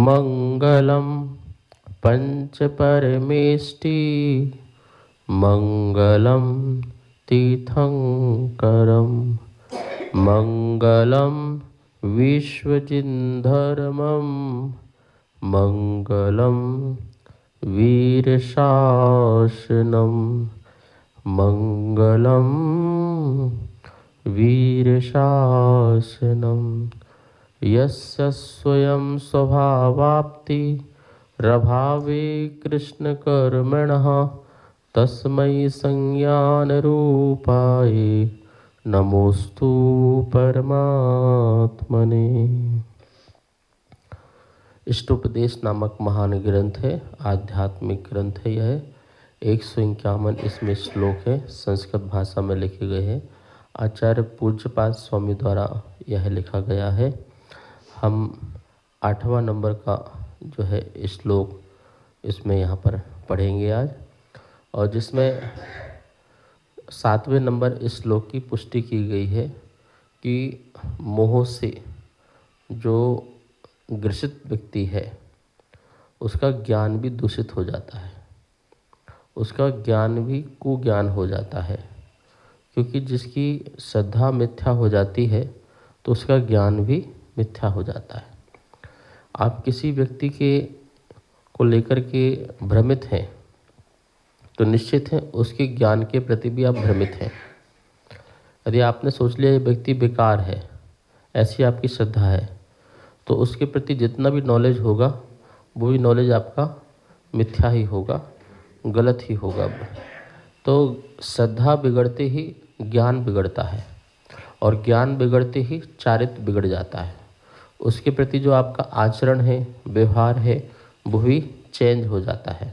मंगलम पंचपरमेष्टि मंगलम तीर्थंकरम मंगलम विश्वजिन्धर्मम मंगलम वीरशासनम मंगलम वीरशासनम यस्य स्वयं स्वभावाप्ति रभावे कृष्णकर्मणः तस्मै संज्ञानरूपाय नमोस्तु परमात्मने। इष्टोपदेश नामक महान ग्रंथ है, आध्यात्मिक ग्रंथ है। यह 151 इसमें श्लोक है, संस्कृत भाषा में लिखे गए हैं। आचार्य पूज्यपाद स्वामी द्वारा यह लिखा गया है। हम 8वां नंबर का जो है श्लोक इसमें यहाँ पर पढ़ेंगे आज, और जिसमें 7वें नंबर इस श्लोक की पुष्टि की गई है कि मोह से जो ग्रसित व्यक्ति है उसका ज्ञान भी दूषित हो जाता है, उसका ज्ञान भी कुज्ञान हो जाता है। क्योंकि जिसकी श्रद्धा मिथ्या हो जाती है तो उसका ज्ञान भी मिथ्या हो जाता है। आप किसी व्यक्ति को लेकर के भ्रमित हैं तो निश्चित है उसके ज्ञान के प्रति भी आप भ्रमित हैं। यदि आपने सोच लिया ये व्यक्ति बेकार है, ऐसी आपकी श्रद्धा है, तो उसके प्रति जितना भी नॉलेज होगा वो भी नॉलेज आपका मिथ्या ही होगा, गलत ही होगा। तो श्रद्धा बिगड़ते ही ज्ञान बिगड़ता है, और ज्ञान बिगड़ते ही चारित्र्य बिगड़ जाता है। उसके प्रति जो आपका आचरण है, व्यवहार है, वो भी चेंज हो जाता है।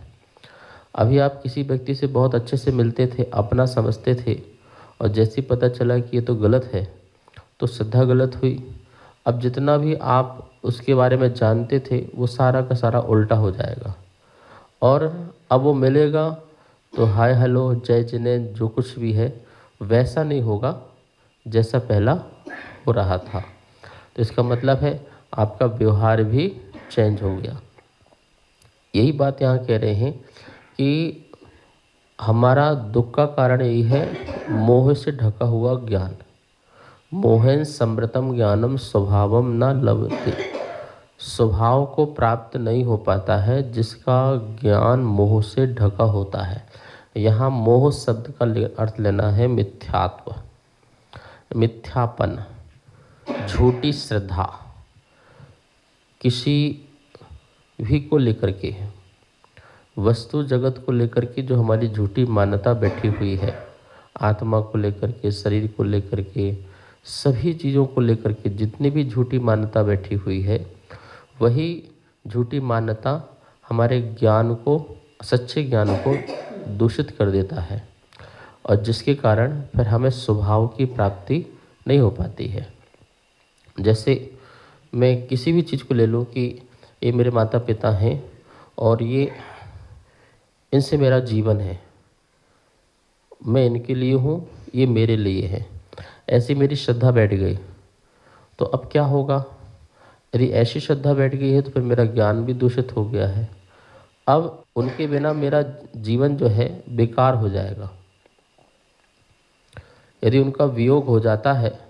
अभी आप किसी व्यक्ति से बहुत अच्छे से मिलते थे, अपना समझते थे, और जैसे ही पता चला कि ये तो गलत है तो श्रद्धा गलत हुई। अब जितना भी आप उसके बारे में जानते थे वो सारा का सारा उल्टा हो जाएगा, और अब वो मिलेगा तो हाय हेलो जय जिनेंद्र जो कुछ भी है वैसा नहीं होगा जैसा पहला हो रहा था। तो इसका मतलब है आपका व्यवहार भी चेंज हो गया। यही बात यहाँ कह रहे हैं कि हमारा दुख का कारण यही है मोह से ढका हुआ ज्ञान। मोहेन समृतम ज्ञानम स्वभावम न लभते। स्वभाव को प्राप्त नहीं हो पाता है जिसका ज्ञान मोह से ढका होता है। यहाँ मोह शब्द का अर्थ लेना है मिथ्यात्व, मिथ्यापन, झूठी श्रद्धा। किसी भी को लेकर के, वस्तु जगत को लेकर के जो हमारी झूठी मान्यता बैठी हुई है, आत्मा को लेकर के, शरीर को लेकर के, सभी चीज़ों को लेकर के जितनी भी झूठी मान्यता बैठी हुई है, वही झूठी मान्यता हमारे ज्ञान को, सच्चे ज्ञान को दूषित कर देता है, और जिसके कारण फिर हमें स्वभाव की प्राप्ति नहीं हो पाती है। जैसे मैं किसी भी चीज़ को ले लूँ कि ये मेरे माता पिता हैं और ये इनसे मेरा जीवन है, मैं इनके लिए हूँ, ये मेरे लिए है, ऐसी मेरी श्रद्धा बैठ गई। तो अब क्या होगा? यदि ऐसी श्रद्धा बैठ गई है तो फिर मेरा ज्ञान भी दूषित हो गया है। अब उनके बिना मेरा जीवन जो है बेकार हो जाएगा। यदि उनका वियोग हो जाता है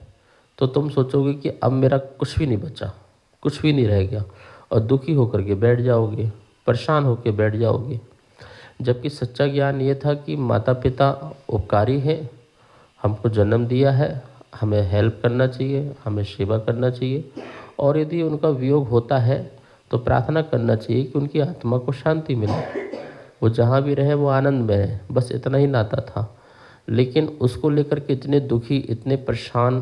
तो तुम सोचोगे कि अब मेरा कुछ भी नहीं बचा, कुछ भी नहीं रह गया, और दुखी होकर के बैठ जाओगे, परेशान होकर बैठ जाओगे। जबकि सच्चा ज्ञान ये था कि माता पिता उपकारी हैं, हमको जन्म दिया है, हमें हेल्प करना चाहिए, हमें सेवा करना चाहिए, और यदि उनका वियोग होता है तो प्रार्थना करना चाहिए कि उनकी आत्मा को शांति मिले, वो जहाँ भी रहे वो आनंद में रहे। बस इतना ही नाता था। लेकिन उसको लेकर के इतने दुखी, इतने परेशान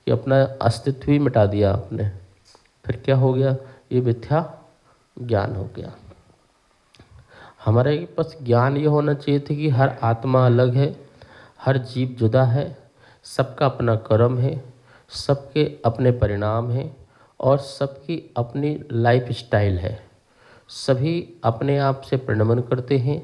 कि अपना अस्तित्व ही मिटा दिया आपने। फिर क्या हो गया? ये मिथ्या ज्ञान हो गया। हमारे पास ज्ञान ये होना चाहिए था कि हर आत्मा अलग है, हर जीव जुदा है, सबका अपना कर्म है, सबके अपने परिणाम हैं, और सबकी अपनी लाइफ स्टाइल है। सभी अपने आप से परिणमन करते हैं,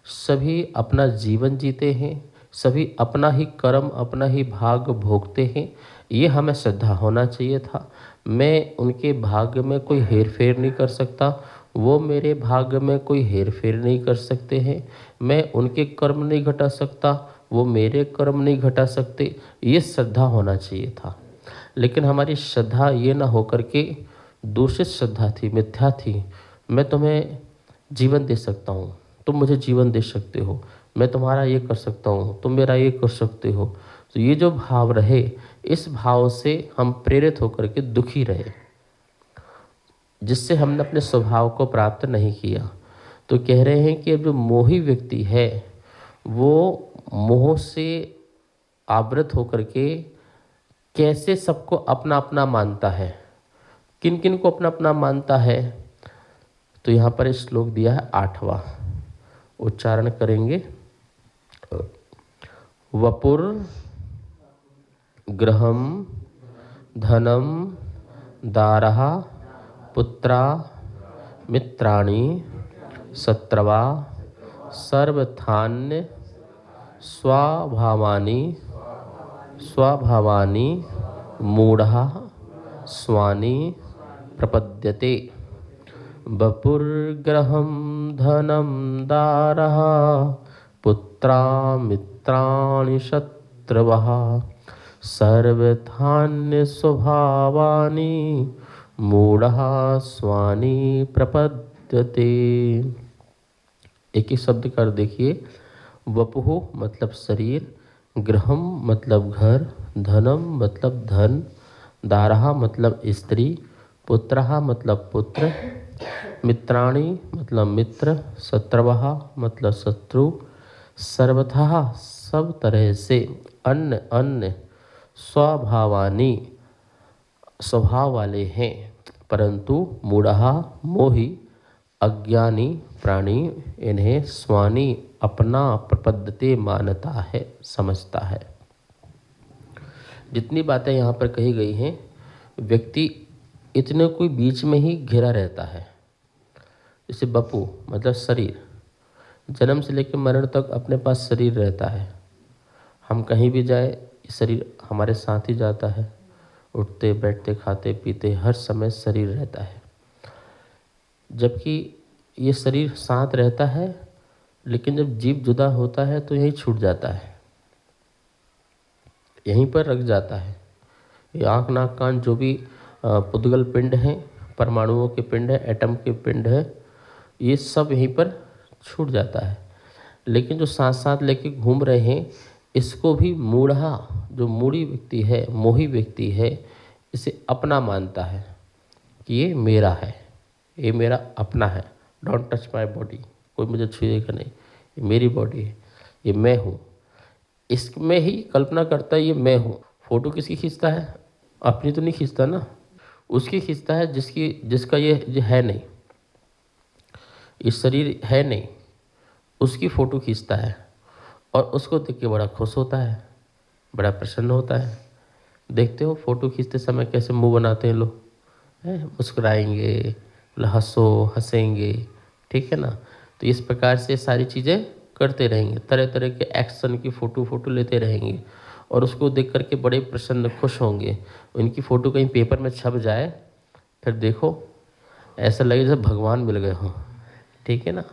सभी अपना जीवन जीते हैं, सभी अपना ही कर्म, अपना ही भाग्य भोगते हैं। ये हमें श्रद्धा होना चाहिए था। मैं उनके भाग्य में कोई हेर फेर नहीं कर सकता, वो मेरे भाग्य में कोई हेर फेर नहीं कर सकते हैं। मैं उनके कर्म नहीं घटा सकता, वो मेरे कर्म नहीं घटा सकते। ये श्रद्धा होना चाहिए था। लेकिन हमारी श्रद्धा ये ना होकर के दूषित श्रद्धा थी, मिथ्या थी। मैं तुम्हें जीवन दे सकता हूँ, तुम मुझे जीवन दे सकते हो, मैं तुम्हारा ये कर सकता हूँ, तुम मेरा ये कर सकते हो। तो ये जो भाव रहे, इस भाव से हम प्रेरित होकर के दुखी रहे, जिससे हमने अपने स्वभाव को प्राप्त नहीं किया। तो कह रहे हैं कि अब जो मोही व्यक्ति है वो मोह से आवृत होकर के कैसे सबको अपना अपना मानता है, किन किन को अपना अपना मानता है। तो यहाँ पर श्लोक दिया है 8वां, उच्चारण करेंगे। वपुर गृहम धनम दारः पुत्रा मित्राणि शत्रवा सर्वथान्य स्वभावानि मूढ़ः स्वानि प्रपद्यते। वपुर्गृहं धनं दारः पुत्रा मित्राणि शत्रवः सर्वथान्य स्वभावानि मूढ़ः स्वानि प्रपद्यते। एक ही शब्द कर देखिए। वपुः मतलब शरीर, गृहम मतलब घर, धनम मतलब धन, दारः मतलब स्त्री, पुत्रः मतलब पुत्र, मित्राणि मतलब मित्र, शत्रवः मतलब शत्रु, सर्वथा सब तरह से, अन्य अन्य, स्वभावानि स्वभाव वाले हैं, परंतु मूढ़ः मोही अज्ञानी प्राणी इन्हें स्वानी अपना प्रपद्यते मानता है, समझता है। जितनी बातें यहाँ पर कही गई हैं, व्यक्ति इतने कोई बीच में ही घिरा रहता है। जैसे बपू मतलब शरीर, जन्म से लेकर मरण तक अपने पास शरीर रहता है। हम कहीं भी जाए शरीर हमारे साथ ही जाता है, उठते बैठते खाते पीते हर समय शरीर रहता है। जबकि ये शरीर साथ रहता है, लेकिन जब जीव जुदा होता है तो यहीं छूट जाता है, यहीं पर रख जाता है। ये आँख नाक कान जो भी पुद्गल पिंड हैं, परमाणुओं के पिंड है, एटम के पिंड है, ये सब यहीं पर छूट जाता है। लेकिन जो साथ साथ लेके घूम रहे हैं, इसको भी मूढ़ा, जो मूढ़ी व्यक्ति है, मोही व्यक्ति है, इसे अपना मानता है कि ये मेरा है, ये मेरा अपना है। डोंट टच माय बॉडी, कोई मुझे छुएगा नहीं, ये मेरी बॉडी है, ये मैं हूँ। इसमें ही कल्पना करता है ये मैं हूँ। फोटो किसकी खींचता है? अपनी तो नहीं खींचता ना, उसकी खींचता है जिसका ये है नहीं, ये शरीर है नहीं, उसकी फ़ोटो खींचता है और उसको देख के बड़ा खुश होता है, बड़ा प्रसन्न होता है। देखते हो फ़ोटो खींचते समय कैसे मुंह बनाते हैं लोग, मुस्कुराएंगे, हंसो हंसेंगे, ठीक है ना। तो इस प्रकार से सारी चीज़ें करते रहेंगे, तरह तरह के एक्शन की फ़ोटो लेते रहेंगे और उसको देख करके बड़े प्रसन्न खुश होंगे। उनकी फ़ोटो कहीं पेपर में छप जाए, फिर देखो ऐसा लगे जैसे भगवान मिल गए हों, ठीक है ना।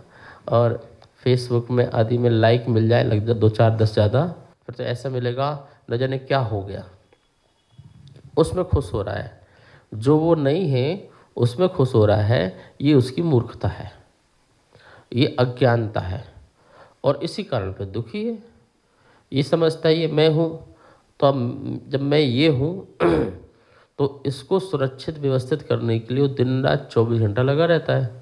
और फेसबुक में आदि में लाइक मिल जाए, लग जाए 2-4-10 ज़्यादा, फिर तो ऐसा मिलेगा न जाने क्या हो गया। उसमें खुश हो रहा है, जो वो नहीं है उसमें खुश हो रहा है। ये उसकी मूर्खता है, ये अज्ञानता है और इसी कारण पे दुखी है। ये समझता है ये मैं हूँ, तो अब जब मैं ये हूँ तो इसको सुरक्षित व्यवस्थित करने के लिए वो दिन रात 24 घंटा लगा रहता है।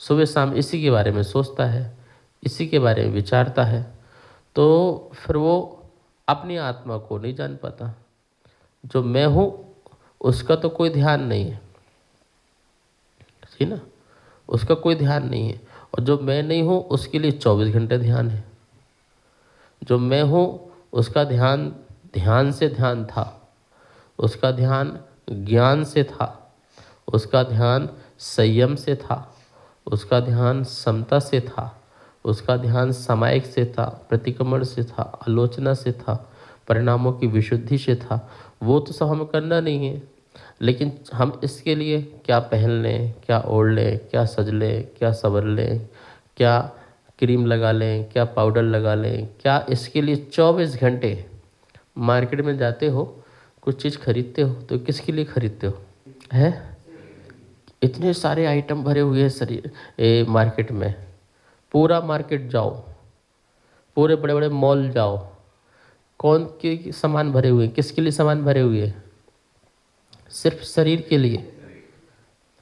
सुबह शाम इसी के बारे में सोचता है, इसी के बारे में विचारता है। तो फिर वो अपनी आत्मा को नहीं जान पाता। जो मैं हूँ उसका तो कोई ध्यान नहीं है, ठीक ना, उसका कोई ध्यान नहीं है। और जो मैं नहीं हूँ उसके लिए 24 घंटे ध्यान है। जो मैं हूँ उसका ध्यान से ध्यान था, उसका ध्यान ज्ञान से था, उसका ध्यान संयम से था, उसका ध्यान समता से था, उसका ध्यान सामायिक से था, प्रतिक्रमण से था, आलोचना से था, परिणामों की विशुद्धि से था, वो तो सब हमें करना नहीं है। लेकिन हम इसके लिए क्या पहन लें, क्या ओढ़ लें, क्या सज लें, क्या संवर लें, क्या क्रीम लगा लें, क्या पाउडर लगा लें, क्या इसके लिए 24 घंटे मार्केट में जाते हो, कुछ चीज़ खरीदते हो तो किसके लिए खरीदते हो? है इतने सारे आइटम भरे हुए हैं शरीर मार्केट में। पूरा मार्केट जाओ, पूरे बड़े बड़े मॉल जाओ, कौन के सामान भरे हुए हैं? किसके लिए सामान भरे हुए हैं? सिर्फ शरीर के लिए।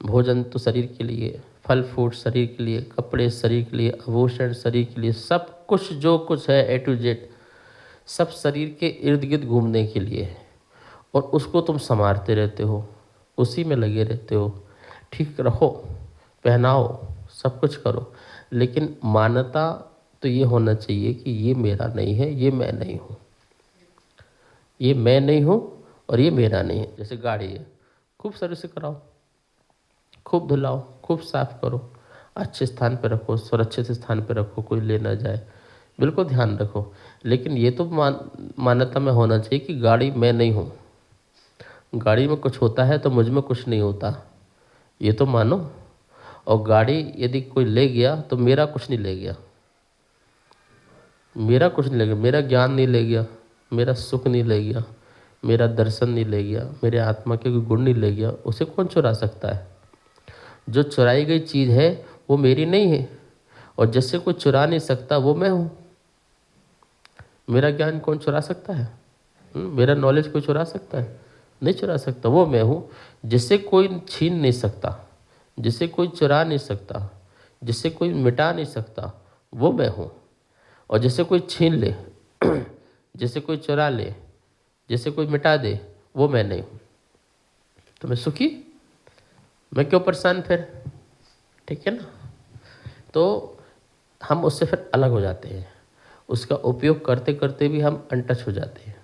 भोजन तो शरीर के लिए, फल फ्रूट शरीर के लिए, कपड़े शरीर के लिए, आभूषण शरीर के लिए, सब कुछ जो कुछ है ए टू जेड सब शरीर के इर्द गिर्द घूमने के लिए है। और उसको तुम संवारते रहते हो, उसी में लगे रहते हो। ठीक रहो, पहनाओ, सब कुछ करो, लेकिन मान्यता तो ये होना चाहिए कि ये मेरा नहीं है, ये मैं नहीं हूँ, ये मैं नहीं हूँ और ये मेरा नहीं है। जैसे गाड़ी है, खूब सर्विस कराओ, खूब धुलाओ, खूब साफ करो, अच्छे स्थान पर रखो, सुरक्षित स्थान पर रखो, कोई ले ना जाए, बिल्कुल ध्यान रखो। लेकिन ये तो मान्यता में होना चाहिए कि गाड़ी मैं नहीं हूँ, गाड़ी में कुछ होता है तो मुझ में कुछ नहीं होता, ये तो मानो। और गाड़ी यदि कोई ले गया तो मेरा कुछ नहीं ले गया, मेरा कुछ नहीं ले गया, मेरा ज्ञान नहीं ले गया, मेरा सुख नहीं ले गया, मेरा दर्शन नहीं ले गया, मेरे आत्मा के कोई गुण नहीं ले गया। उसे कौन चुरा सकता है? जो चुराई गई चीज़ है वो मेरी नहीं है, और जिससे कोई चुरा नहीं सकता वो मैं हूँ। मेरा ज्ञान कौन चुरा सकता है? मेरा नॉलेज कोई चुरा सकता है? नहीं चुरा सकता, वो मैं हूँ। जिससे कोई छीन नहीं सकता, जिसे कोई चुरा नहीं सकता, जिसे कोई मिटा नहीं सकता, वो मैं हूँ। और जिसे कोई छीन ले जिसे कोई चुरा ले, जिसे कोई मिटा दे, वो मैं नहीं हूँ। तो मैं सुखी, मैं क्यों परेशान फिर? ठीक है ना? तो हम उससे फिर अलग हो जाते हैं, उसका उपयोग करते करते भी हम अनटच हो जाते हैं,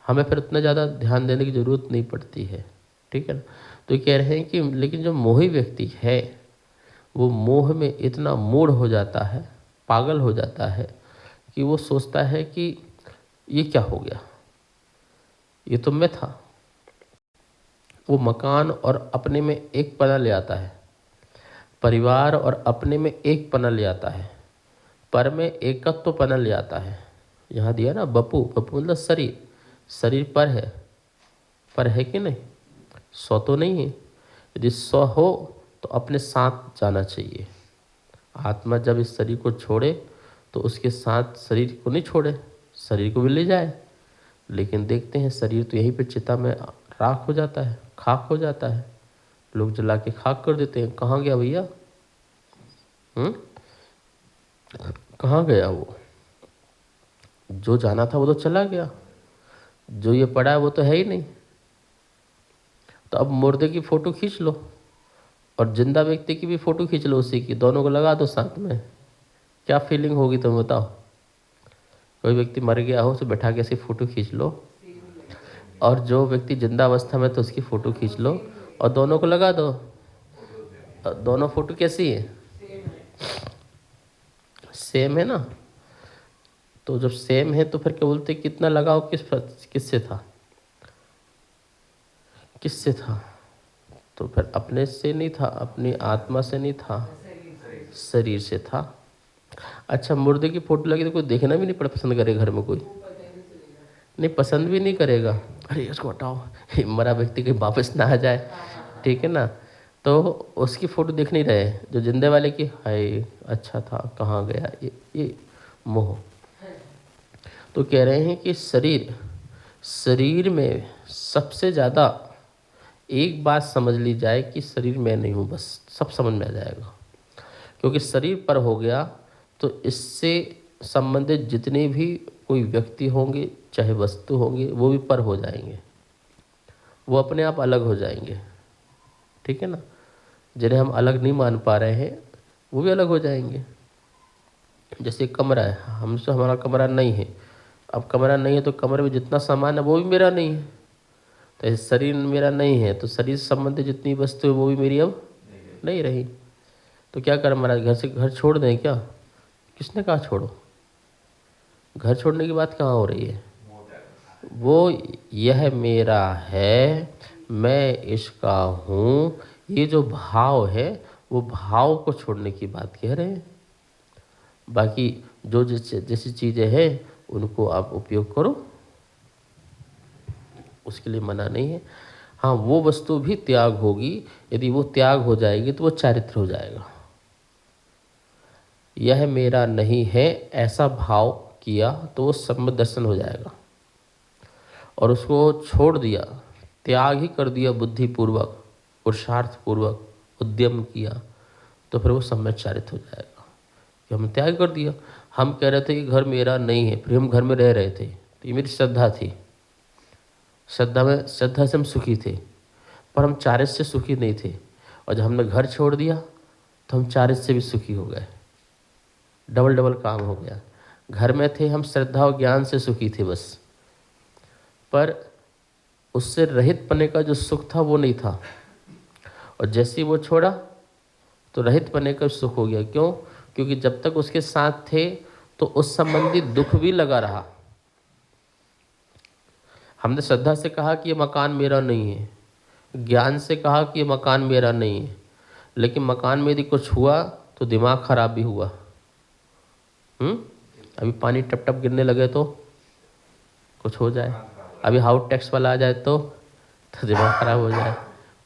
हमें फिर उतना ज़्यादा ध्यान देने की ज़रूरत नहीं पड़ती है। ठीक है ना? तो ये कह रहे हैं कि लेकिन जो मोही व्यक्ति है वो मोह में इतना मूढ़ हो जाता है, पागल हो जाता है कि वो सोचता है कि ये क्या हो गया, ये तो मैं था। वो मकान और अपने में एक पना ले आता है, परिवार और अपने में एक पना ले आता है, पर में एकत्व पना ले आता है। यहाँ दिया ना बपू, बपू मतलब शरीर, शरीर पर है कि नहीं? सौ तो नहीं है। यदि सौ हो तो अपने साथ जाना चाहिए। आत्मा जब इस शरीर को छोड़े तो उसके साथ शरीर को नहीं छोड़े, शरीर को भी ले जाए। लेकिन देखते हैं शरीर तो यहीं पे चिता में राख हो जाता है, खाक हो जाता है, लोग जला के खाक कर देते हैं। कहाँ गया भैया? कहाँ गया वो? जो जाना था वो तो चला गया, जो ये पड़ा है वो तो है ही नहीं। तो अब मुर्दे की फ़ोटो खींच लो और जिंदा व्यक्ति की भी फ़ोटो खींच लो, उसी की, दोनों को लगा दो साथ में, क्या फीलिंग होगी तुम बताओ? कोई व्यक्ति मर गया हो उसे बैठा के ऐसी फ़ोटो खींच लो, और जो व्यक्ति जिंदा अवस्था में तो उसकी फ़ोटो खींच लो और दोनों को लगा दो। दोनों फ़ोटो कैसी है? सेम है ना? तो जब सेम है तो फिर क्या बोलते, कितना लगाओ, किससे था, किससे था? तो फिर अपने से नहीं था, अपनी आत्मा से नहीं था, शरीर से था। अच्छा, मुर्दे की फोटो लगी तो कोई देखना भी नहीं पसंद करेगा, घर में कोई नहीं पसंद भी नहीं करेगा, अरे इसको हटाओ, ये मरा व्यक्ति कहीं वापस ना आ जाए। ठीक है ना? तो उसकी फ़ोटो देख नहीं रहे, जो जिंदे वाले की, हाय अच्छा था, कहाँ गया, ये मोह। तो कह रहे हैं कि शरीर में सबसे ज़्यादा एक बात समझ ली जाए कि शरीर मैं नहीं हूँ, बस सब समझ में आ जाएगा। क्योंकि शरीर पर हो गया तो इससे संबंधित जितने भी कोई व्यक्ति होंगे चाहे वस्तु होंगे वो भी पर हो जाएंगे, वो अपने आप अलग हो जाएंगे। ठीक है ना? जिन्हें हम अलग नहीं मान पा रहे हैं वो भी अलग हो जाएंगे। जैसे कमरा है, हमसे हमारा कमरा नहीं है, अब कमरा नहीं है तो कमरे में जितना सामान है वो भी मेरा नहीं है। तो शरीर मेरा नहीं है तो शरीर से संबंधित जितनी वस्तु है वो भी मेरी अब नहीं रही। तो क्या कर, महाराज घर से घर छोड़ दें क्या? किसने कहा छोड़ो? घर छोड़ने की बात कहाँ हो रही है? वो यह मेरा है, मैं इसका हूँ, ये जो भाव है वो भाव को छोड़ने की बात कह रहे हैं। बाकी जो जैसी चीज़ें हैं उनको आप उपयोग करो, उसके लिए मना नहीं है। हाँ, वो वस्तु भी त्याग होगी, यदि वो त्याग हो जाएगी तो वो चारित्र हो जाएगा। यह मेरा नहीं है ऐसा भाव किया तो वो सम्यक दर्शन हो जाएगा, और उसको छोड़ दिया, त्याग ही कर दिया बुद्धिपूर्वक, पुरुषार्थपूर्वक उद्यम किया, तो फिर वो सम्यक चारित्र हो जाएगा कि हमने त्याग कर दिया। हम कह रहे थे कि घर मेरा नहीं है, फिर हम घर में रह रहे थे, तो ये मेरी श्रद्धा थी, श्रद्धा से हम सुखी थे, पर हम चारित्र से सुखी नहीं थे। और जब हमने घर छोड़ दिया तो हम चारित्र से भी सुखी हो गए, डबल डबल काम हो गया। घर में थे हम श्रद्धा और ज्ञान से सुखी थे बस, पर उससे रहित पने का जो सुख था वो नहीं था। और जैसे ही वो छोड़ा तो रहित पने का सुख हो गया। क्यों? क्योंकि जब तक उसके साथ थे तो उस संबंधी दुख भी लगा रहा। हमने श्रद्धा से कहा कि ये मकान मेरा नहीं है, ज्ञान से कहा कि ये मकान मेरा नहीं है, लेकिन मकान में यदि कुछ हुआ तो दिमाग खराब भी हुआ। अभी पानी टप टप गिरने लगे तो कुछ हो जाए, अभी हाउस टैक्स वाला आ जाए तो दिमाग खराब हो जाए,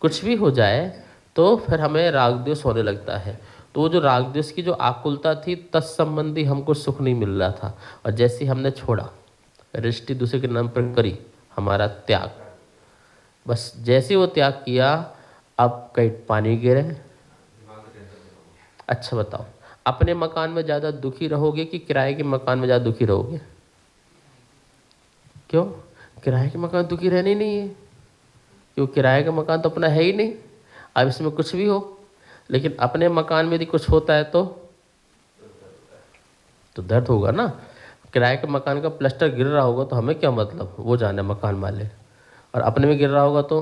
कुछ भी हो जाए तो फिर हमें राग द्वेष होने लगता है। तो वो जो राग द्वेष की जो आकुलता थी, तत्संबंधी हमको सुख नहीं मिल रहा था। और जैसे ही हमने छोड़ा, रजिस्ट्री दूसरे के नाम पर करी, हमारा त्याग, बस जैसे वो त्याग किया, अब कहीं पानी गिरे। अच्छा बताओ, अपने मकान में ज़्यादा दुखी रहोगे कि किराए के मकान में ज़्यादा दुखी रहोगे? क्यों? किराए के मकान दुखी रहने ही नहीं है, क्यों? किराए का मकान तो अपना है ही नहीं। अब इसमें कुछ भी हो, लेकिन अपने मकान में यदि कुछ होता है तो दर्द होगा ना। किराए के मकान का प्लास्टर गिर रहा होगा तो हमें क्या मतलब, वो जाने मकान वाले। और अपने में गिर रहा होगा तो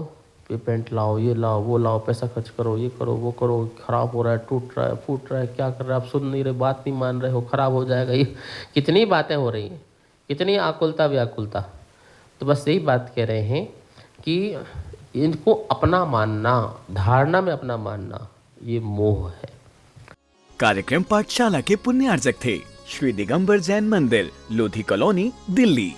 ये पेंट लाओ, ये लाओ, वो लाओ, पैसा खर्च करो, ये करो, वो करो, खराब हो रहा है, टूट रहा है, फूट रहा है, क्या कर रहे हैं आप, सुन नहीं रहे, बात नहीं मान रहे हो, खराब हो जाएगा। ये कितनी बातें हो रही हैं, कितनी आकुलता व्याकुलता। तो बस यही बात कह रहे हैं कि इनको अपना मानना, धारणा में अपना मानना, ये मोह है। कार्यक्रम पाठशाला के पुण्यार्जक थे श्री दिगंबर जैन मंदिर, लोधी कॉलोनी, दिल्ली।